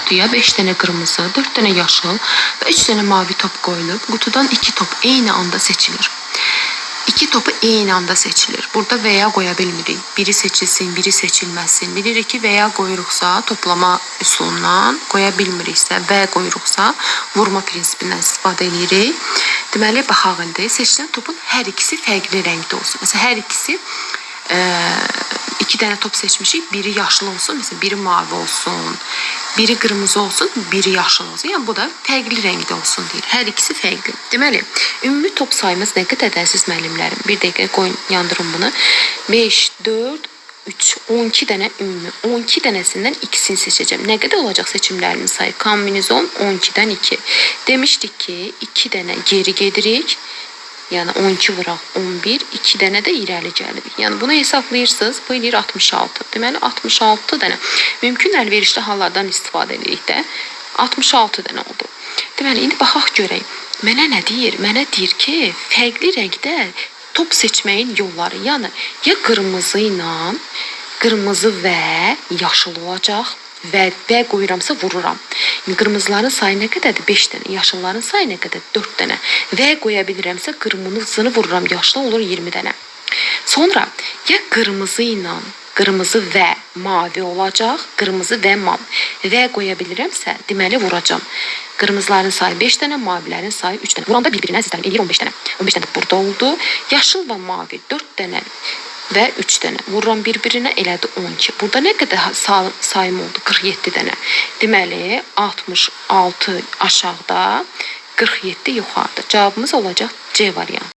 qutuya 5 dənə qırmızı, 4 dənə yaşıl və 3 dənə mavi top qoyulub. Qutudan 2 top eyni anda seçilir. 2 topu eyni anda seçilir. Burada veya qoya bilmirik. Biri seçilsin, biri seçilməsin. Bilirik ki, veya qoyuruqsa toplama üsulundan, qoya bilmiriksə və qoyuruqsa vurma prinsipindən istifadə edirik. Deməli, baxaq indi seçilən topun hər ikisi fərqli rəngdə olsun. Məsələn, hər ikisi 2 dənə top seçmişik. Biri yaşıl olsun, mesela biri mavi olsun, biri qırmızı olsun, biri yaşıl olsun. Yəni bu da fərqli rəngdə olsun deyir. Hər ikisi fərqli. Deməli, ümumi top sayımız nə qədərdir əziz müəllimlərim? Bir dəqiqə qoyun, yandırın bunu. 5, 4, 3, 12 dənə ümumi. 12 dənəsindən ikisini seçəcəm. Nə qədər olacaq seçimlərimin sayı? Kombinizon 12-dən 2. Demişdik ki, 2 dənə geri gedirik. Yəni 12 vuraq 11, 2 dənə də irəli gəlirik. Yəni bunu hesablayırsınız, bu eləyir 66. Deməli 66 dənə. Mümkün əlverişli hallardan istifadə edirik də. 66 dənə oldu. Deməli indi baxaq görək. Mənə nə deyir? Mənə deyir ki, fərqli rəngdə top seçməyin yolları. Yəni ya qırmızı ilə, qırmızı və yaşıl olacaq. Və qoyuramsa vururam. Qırmızıların sayı nə qədərdir? 5 dənə. Yaşılların sayı nə qədər? 4 dənə. Və qoya bilirəmsə qırmızını vururam. Yaşlı olur 20 dənə. Sonra ya qırmızı ilə, qırmızı və mavi olacaq. Qırmızı və mavi. Və qoya bilirəmsə deməli vuracam. Qırmızıların sayı 5 dənə, mavilərin sayı 3 dənə. Vuranda bir-birinə ziddən eləyir 15 dənə. 15 dənə burada oldu. Yaşıl və mavi 4 dənə və 3 dənə. Vururam bir-birinə elədi 12. Burada nə qədər sayım oldu? 47 dənə. Deməli 66 aşağıda, 47 yuxarıda. Cavabımız olacaq C variantı.